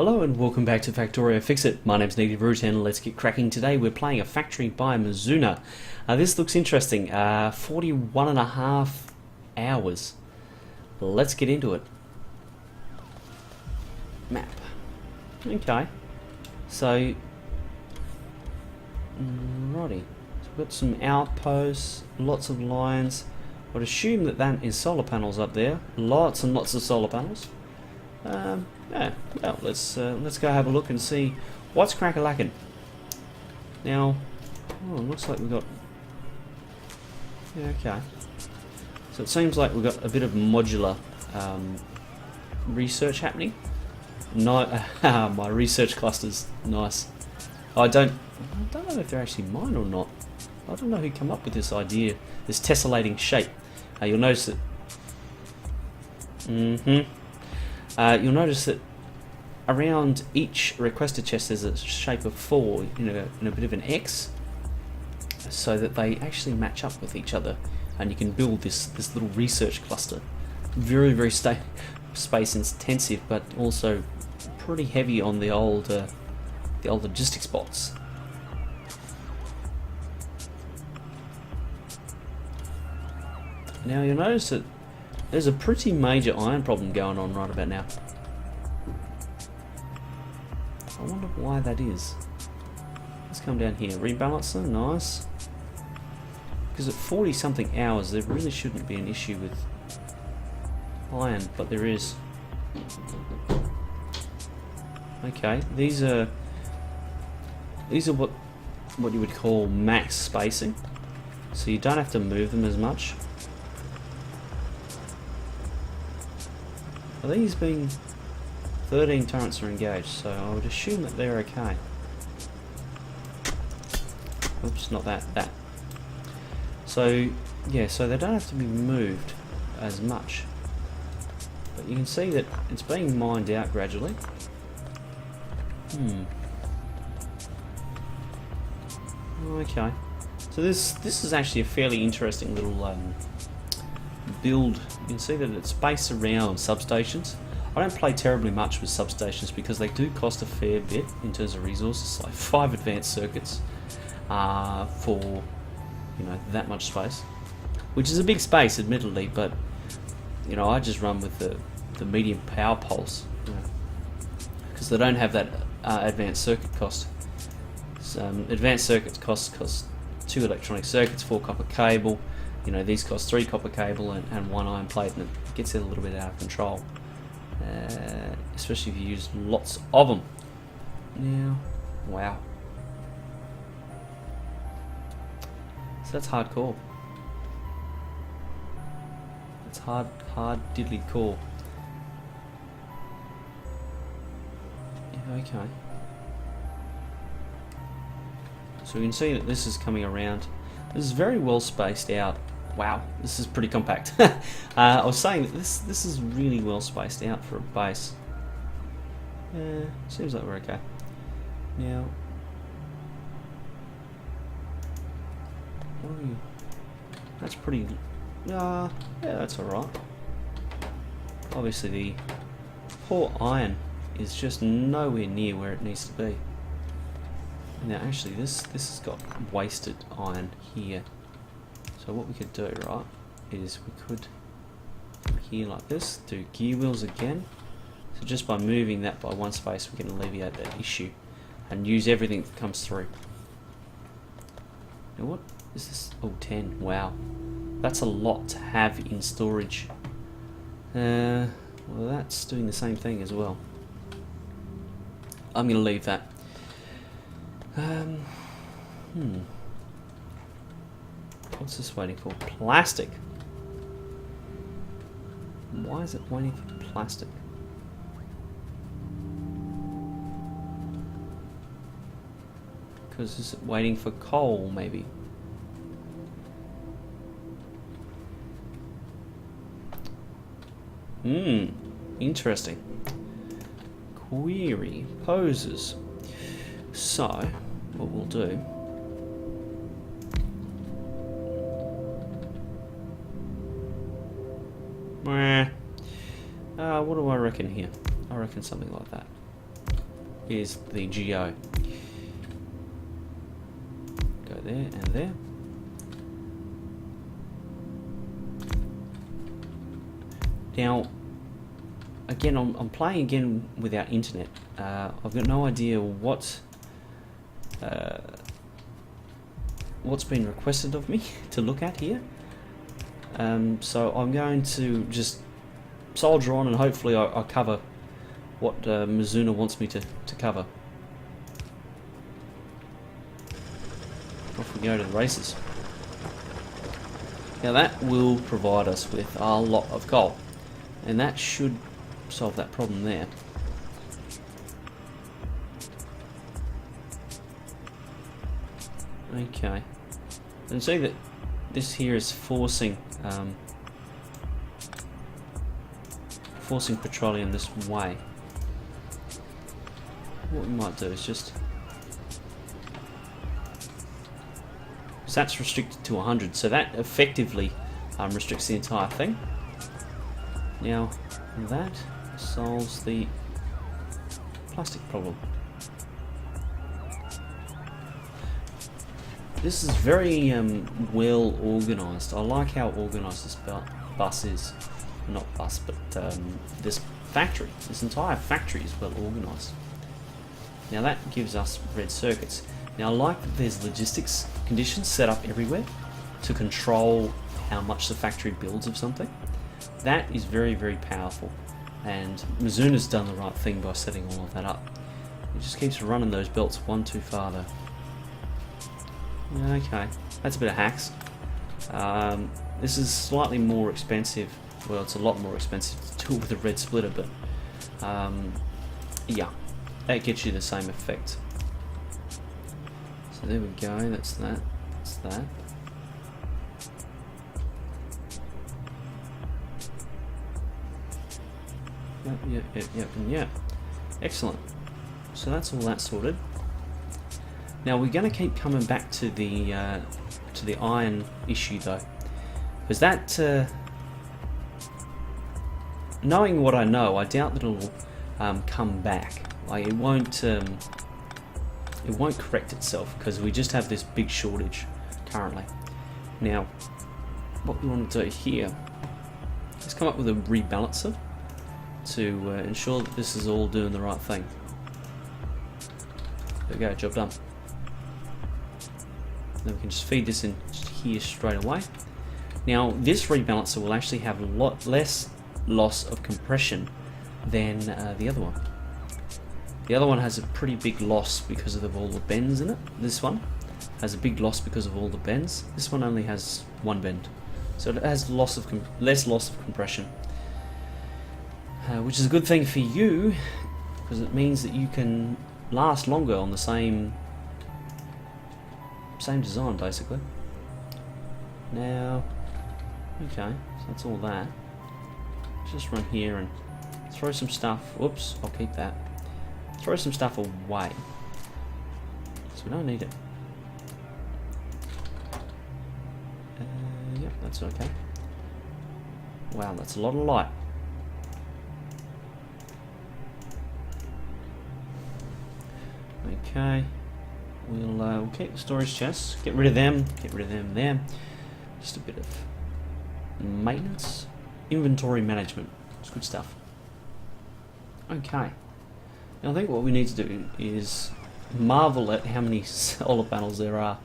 Hello and welcome back to Factorio Fixit. My name's Native Root and let's get cracking. Today we're playing a factory by Mizuna. This looks interesting. 41 and a half hours. Let's get into it. Map. Okay. So, righty. So we've got some outposts, lots of lines. I'd assume that is solar panels up there. Lots and lots of solar panels. Yeah, well, let's go have a look and see what's crack-a-lackin'. Now, oh, it looks like we've got... Yeah, okay. So it seems like we've got a bit of modular research happening. No, my research cluster's nice. I don't know if they're actually mine or not. I don't know who came up with this idea, this tessellating shape. You'll notice that... you'll notice that around each requested chest there's a shape of 4 in a bit of an X, so that they actually match up with each other, and you can build this little research cluster. Very space intensive, but also pretty heavy on the old logistics bots. Now you'll notice that there's a pretty major iron problem going on right about now. I wonder why that is. Let's come down here. Rebalancer, nice. Because at 40 something hours there really shouldn't be an issue with iron, but there is. Okay, these are what you would call max spacing. So you don't have to move them as much. Are these being... 13 turrets are engaged, so I would assume that they're okay. Oops, not that. So, yeah, so they don't have to be moved as much. But you can see that it's being mined out gradually. Okay. So this is actually a fairly interesting little build. You can see that it's based around substations. I don't play terribly much with substations because they do cost a fair bit in terms of resources, like 5 advanced circuits for that much space, which is a big space admittedly, but I just run with the medium power poles because they don't have that advanced circuit cost. So, advanced circuits cost 2 electronic circuits, 4 copper cable. These cost 3 copper cable and 1 iron plate, and it gets it a little bit out of control. Especially if you use lots of them. Now, wow. So that's hardcore. It's hard diddly core. Yeah, okay. So we can see that this is coming around. This is very well spaced out. Wow, this is pretty compact. I was saying that this is really well spaced out for a base. Seems like we're okay. Now, that's pretty. Yeah, that's all right. Obviously, the poor iron is just nowhere near where it needs to be. Now, actually, this has got wasted iron here. So what we could do, right, is we could here like this, do gear wheels again. So just by moving that by 1 space, we can alleviate that issue and use everything that comes through. Now what is this? Oh, 10. Wow, that's a lot to have in storage. Well, that's doing the same thing as well. I'm going to leave that. What's this waiting for? Plastic. Why is it waiting for plastic? Because is it waiting for coal, maybe? Interesting. Query poses. So, what we'll do... What do I reckon here? I reckon something like that. is the geo. Go there and there. Now, again, I'm playing again without internet. I've got no idea what's been requested of me to look at here. So I'm going to just soldier on, and hopefully I cover what Mizuna wants me to cover. Off we go to the races. Now that will provide us with a lot of coal, and that should solve that problem there. Okay, and see that this here is forcing petroleum this way. What we might do is just, so that's restricted to 100, so that effectively restricts the entire thing. Now that solves the plastic problem. This is very well organised. I like how organised this bus is. Not bus, but this factory. This entire factory is well organised. Now that gives us red circuits. Now I like that there's logistics conditions set up everywhere to control how much the factory builds of something. That is very, very powerful. And Mizuna's done the right thing by setting all of that up. It just keeps running those belts one too far though. Okay, that's a bit of hacks. This is slightly more expensive. Well, it's a lot more expensive to do with a red splitter, but yeah, that gets you the same effect. So there we go, that's that, that's that. Yep, and yep. Excellent. So that's all that sorted. Now we're going to keep coming back to the iron issue though, because that, knowing what I know, I doubt that it'll come back. Like it won't correct itself because we just have this big shortage currently. Now, what we want to do here is come up with a rebalancer to ensure that this is all doing the right thing. There we go, job done. Then we can just feed this in here straight away. Now this rebalancer will actually have a lot less loss of compression than the other one. The other one has a pretty big loss because of all the bends in it. This one has a big loss because of all the bends. This one only has one bend, so it has less loss of compression, which is a good thing for you because it means that you can last longer on the same design basically. Now, okay, so that's all that. Let's just run here and throw some stuff. Whoops, I'll keep that. Throw some stuff away, so we don't need it. Yep, that's okay. Wow, that's a lot of light. Okay. We'll keep the storage chests, get rid of them there. Just a bit of maintenance. Inventory management, it's good stuff. Okay, now I think what we need to do is marvel at how many solar panels there are.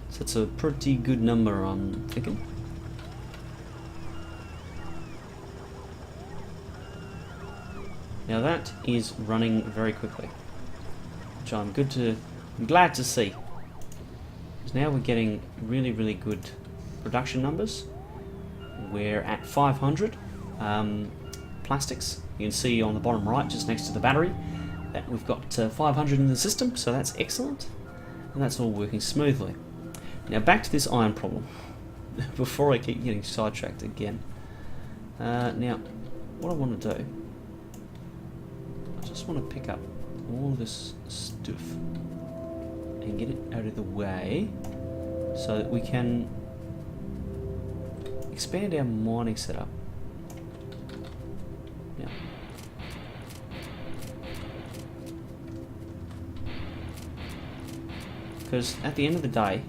So it's a pretty good number, I'm thinking. Now that is running very quickly, which I'm glad to see. Because now we're getting really, really good production numbers. We're at 500 plastics. You can see on the bottom right, just next to the battery, that we've got 500 in the system, so that's excellent. And that's all working smoothly. Now back to this iron problem, before I keep getting sidetracked again. Now, what I want to do, I just want to pick up all this stuff and get it out of the way so that we can expand our mining setup. Now, Because at the end of the day,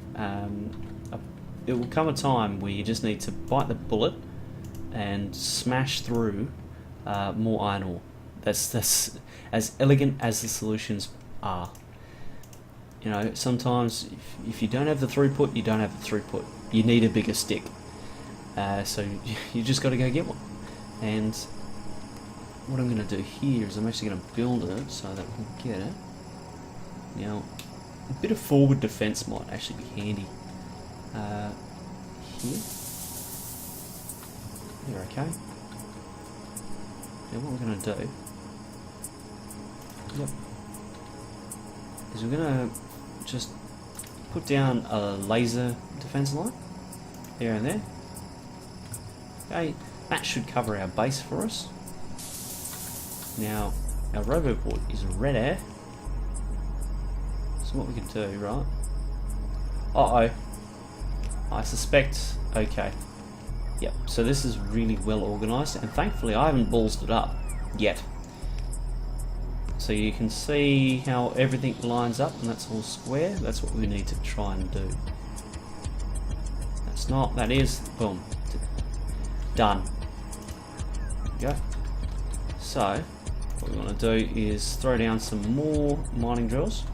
it will come a time where you just need to bite the bullet and smash through more iron ore. That's as elegant as the solutions are. You know, sometimes if you don't have the throughput, you don't have the throughput. You need a bigger stick. So you just got to go get one. And what I'm going to do here is I'm actually going to build it so that we can get it. Now, a bit of forward defense might actually be handy. Here. There, okay. Now what we're going to do, is we're going to just put down a laser defense line there and there. Okay, that should cover our base for us. Now, our roboport is red air. So what we can do, right? Uh-oh. I suspect, okay. Yep, so this is really well organised, and thankfully I haven't ballsed it up yet. So you can see how everything lines up, and that's all square. That's what we need to try and do. That's not, that is, boom. Done. There we go. So, what we want to do is throw down some more mining drills.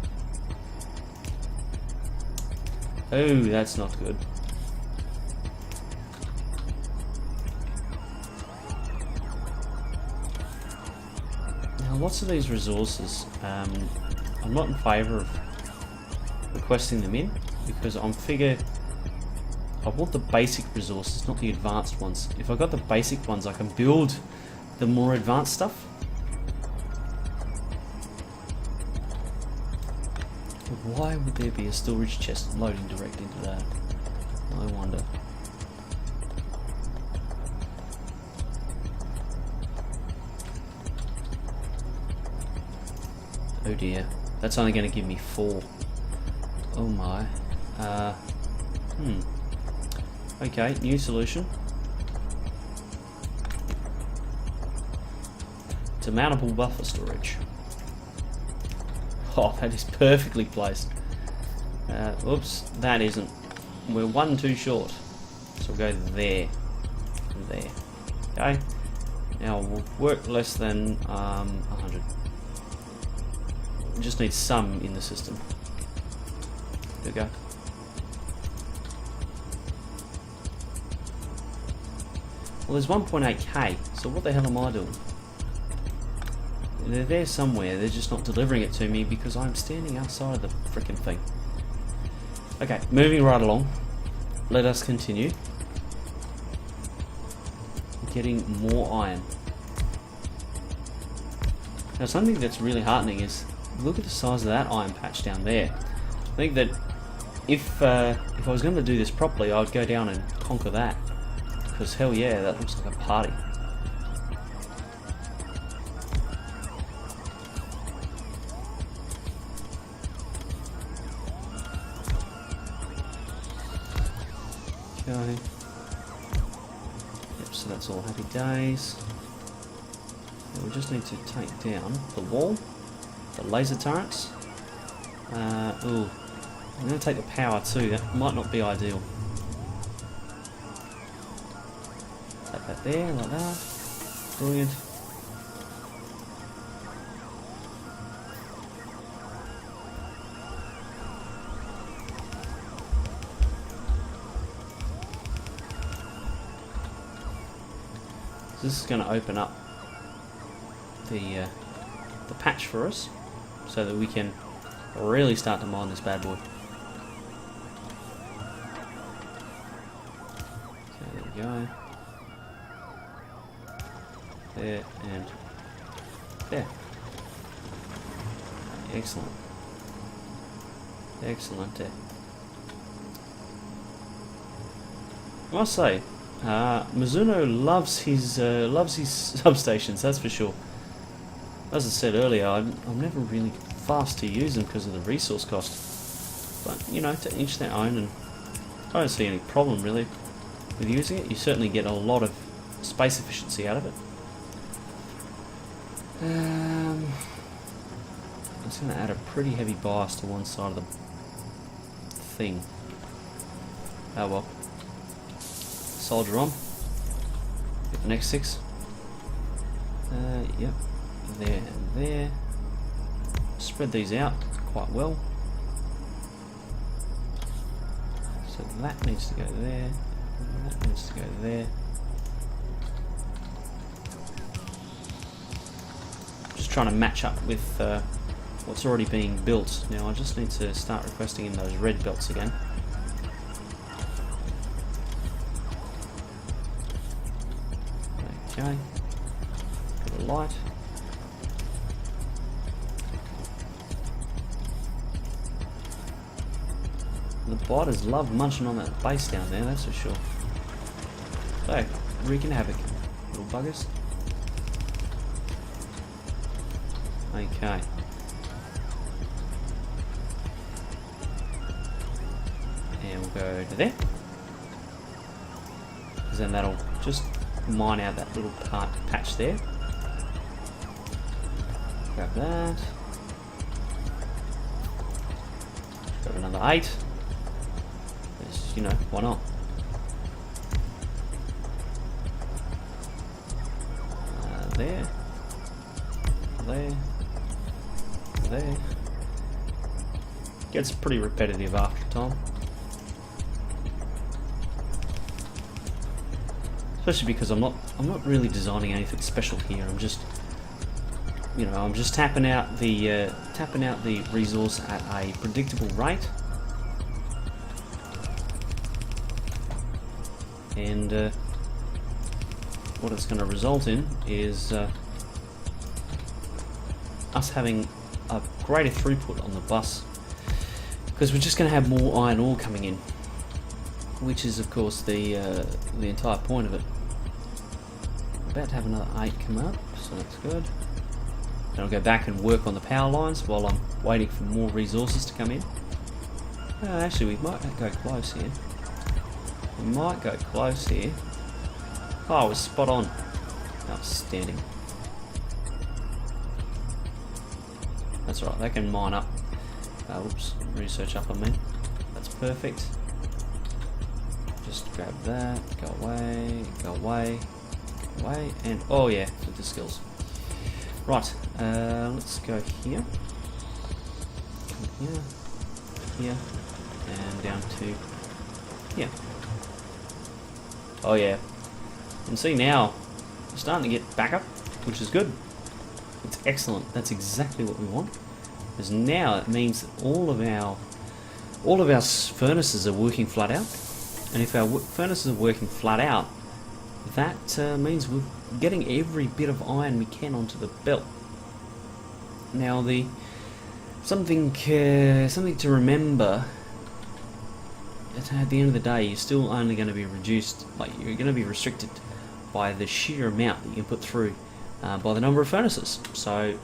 Oh, that's not good. Now, lots of these resources, I'm not in favour of requesting them in, because I want the basic resources, not the advanced ones. If I got the basic ones, I can build the more advanced stuff. Why would there be a storage chest loading direct into that? I wonder. Oh dear, that's only going to give me 4. Oh my. Okay, new solution. It's a mountable buffer storage. Oh, that is perfectly placed. Oops, that isn't. We're 1 too short. So we'll go there. And there. Okay. Now we'll work less than 100. We just need some in the system. There we go. Well, there's 1.8k, so what the hell am I doing? They're there somewhere, they're just not delivering it to me because I'm standing outside of the frickin' thing. Okay, moving right along. Let us continue. Getting more iron. Now something that's really heartening is, look at the size of that iron patch down there. I think that if I was going to do this properly, I would go down and conquer that. Because hell yeah, that looks like a party. Okay. Yep, so that's all happy days. Now we just need to take down the wall, the laser turrets. Ooh, I'm going to take the power too, that might not be ideal. Take that there, like that. Brilliant. This is going to open up the patch for us, so that we can really start to mine this bad boy. Okay, there we go. There and there. Excellent. Excellent. I must say, Mizuna loves his substations, that's for sure. As I said earlier, I'm never really fast to use them because of the resource cost. But, you know, to each their own, and I don't see any problem really with using it. You certainly get a lot of space efficiency out of it. I'm just going to add a pretty heavy bias to one side of thing. Oh well. Soldier on. Get the next 6. Yep. There and there. Spread these out quite well. So that needs to go there. And that needs to go there. Just trying to match up with what's already being built. Now I just need to start requesting in those red belts again. Okay. Got a light. The biters love munching on that base down there, that's for sure. So, wreaking havoc, little buggers. Okay. And we'll go to there. Because then that'll just mine out that little patch there. Grab that. Grab another 8. Just, you know, why not? There. There. There. Gets pretty repetitive after time. Especially because I'm not really designing anything special here. I'm just, you know, I'm just tapping out the resource at a predictable rate, and what it's going to result in is us having a greater throughput on the bus, because we're just going to have more iron ore coming in, which is of course the entire point of it. About to have another 8 come up, so that's good. Then I'll go back and work on the power lines while I'm waiting for more resources to come in. Actually, we might go close here. We might go close here. Oh, I was spot on. Outstanding. That's right, they can mine up. Whoops, research up on me. That's perfect. Just grab that, go away, go away. Away, and oh yeah, with the skills. Right, let's go here. Here, here, and down to here. Oh yeah. And see now, we're starting to get backup, which is good. It's excellent. That's exactly what we want. Because now it means that all of our furnaces are working flat out. And if our furnaces are working flat out, that means we're getting every bit of iron we can onto the belt. Now, something to remember. At the end of the day, you're still only going to be reduced. Like, you're going to be restricted by the sheer amount that you can put through by the number of furnaces. So, you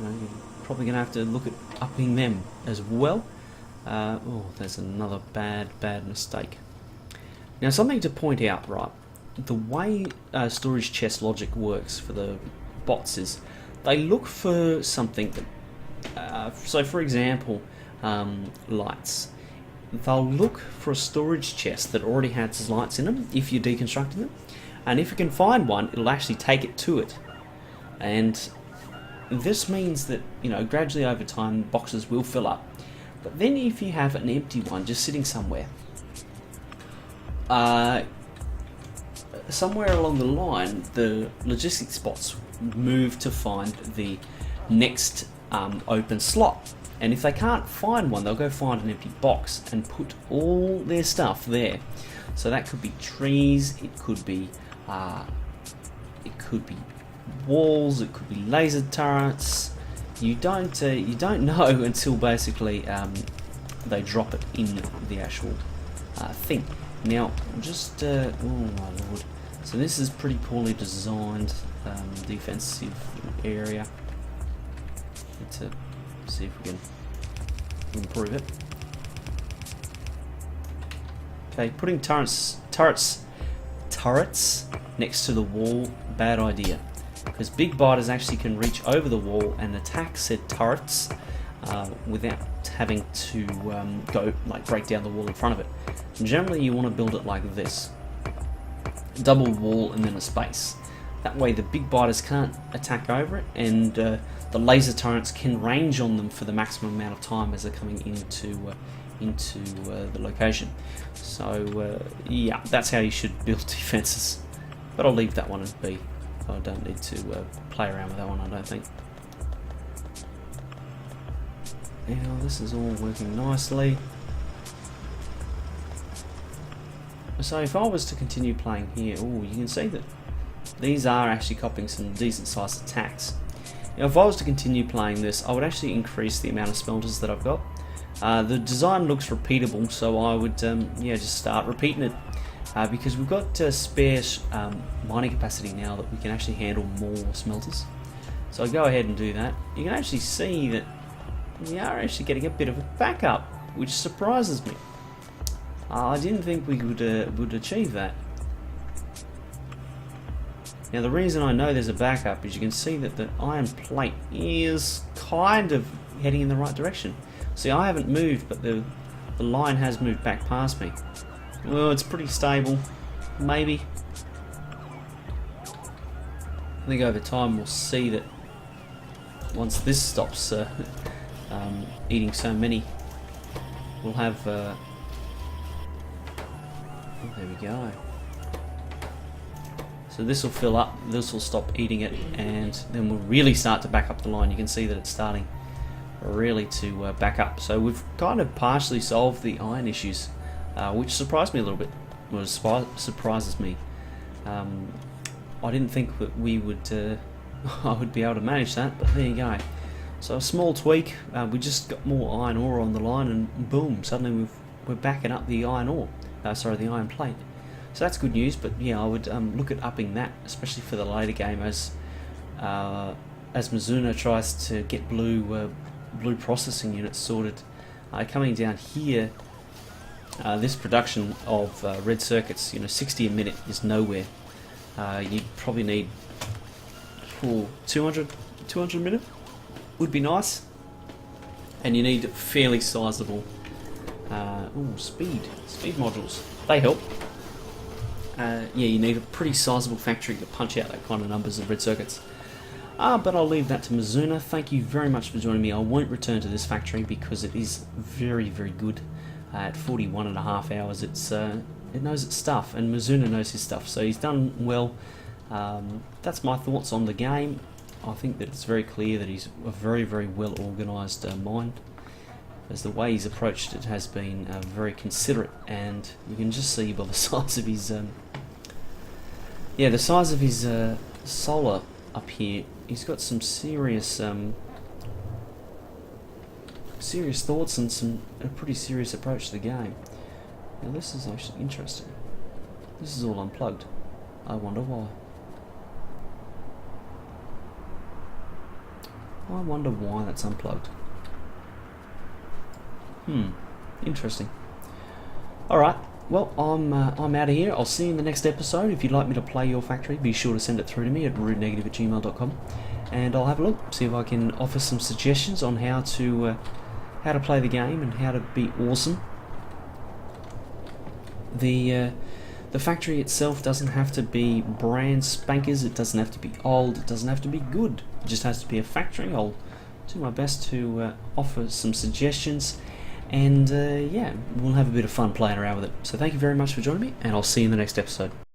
know, you're probably going to have to look at upping them as well. Oh, there's another bad mistake. Now, something to point out, right? The way storage chest logic works for the bots is they look for something that, so for example, lights. They'll look for a storage chest that already has lights in them if you're deconstructing them, and if you can find one, it'll actually take it to it. And this means that, you know, gradually over time boxes will fill up. But then if you have an empty one just sitting somewhere, somewhere along the line, the logistics bots move to find the next open slot. And if they can't find one, they'll go find an empty box and put all their stuff there. So that could be trees, it could be walls, it could be laser turrets. You don't know until basically they drop it in the actual thing. Now, just oh my lord. So this is pretty poorly designed defensive area. Need to see if we can improve it. Okay, putting turrets next to the wall, bad idea. Because big biters actually can reach over the wall and attack said turrets without having to go like break down the wall in front of it. And generally you want to build it like this. Double wall and then a space. That way the big biters can't attack over it, and the laser turrets can range on them for the maximum amount of time as they're coming into the location. So yeah, that's how you should build defenses. But I'll leave that one and be. I don't need to play around with that one, I don't think. Now this is all working nicely. So if I was to continue playing here, oh, you can see that these are actually copying some decent sized attacks. Now if I was to continue playing this, I would actually increase the amount of smelters that I've got. The design looks repeatable, so I would yeah, just start repeating it, because we've got spare mining capacity now that we can actually handle more smelters. So I go ahead and do that. You can actually see that we are actually getting a bit of a backup, which surprises me. I didn't think we would achieve that. Now the reason I know there's a backup is you can see that the iron plate is kind of heading in the right direction. See, I haven't moved, but the line has moved back past me. Well, it's pretty stable, maybe. I think over time we'll see that once this stops eating so many, we'll have oh, there we go. So this will fill up, this will stop eating it, and then we'll really start to back up the line. You can see that it's starting really to back up. So we've kind of partially solved the iron issues, which surprised me a little bit. Well, surprises me. I didn't think that we would I would be able to manage that, but there you go. So a small tweak, we just got more iron ore on the line, and boom, suddenly we're backing up the iron ore. Sorry, the iron plate. So that's good news. But yeah, I would look at upping that, especially for the later game, as Mizuna tries to get blue processing units sorted. Coming down here, this production of red circuits, 60 a minute is nowhere. You probably need 200 a minute would be nice, and you need fairly sizable speed modules. They help. Yeah, you need a pretty sizable factory to punch out that kind of numbers of red circuits. But I'll leave that to Mizuna. Thank you very much for joining me. I won't return to this factory because it is very, very good. At 41.5 hours, it knows its stuff, and Mizuna knows his stuff, so he's done well. That's my thoughts on the game. I think that it's very clear that he's a very, very well organised mind, as the way he's approached it has been very considerate, and you can just see by the size of his solar up here. He's got some serious thoughts and a pretty serious approach to the game. Now this is actually interesting. This is all unplugged. I wonder why. I wonder why that's unplugged. Interesting. Alright, well, I'm out of here. I'll see you in the next episode. If you'd like me to play your factory, be sure to send it through to me at rudenegative@gmail.com, and I'll have a look, see if I can offer some suggestions on how to play the game and how to be awesome. The factory itself doesn't have to be brand spankers, it doesn't have to be old, it doesn't have to be good. It just has to be a factory. I'll do my best to offer some suggestions, and yeah, we'll have a bit of fun playing around with it. So thank you very much for joining me, and I'll see you in the next episode.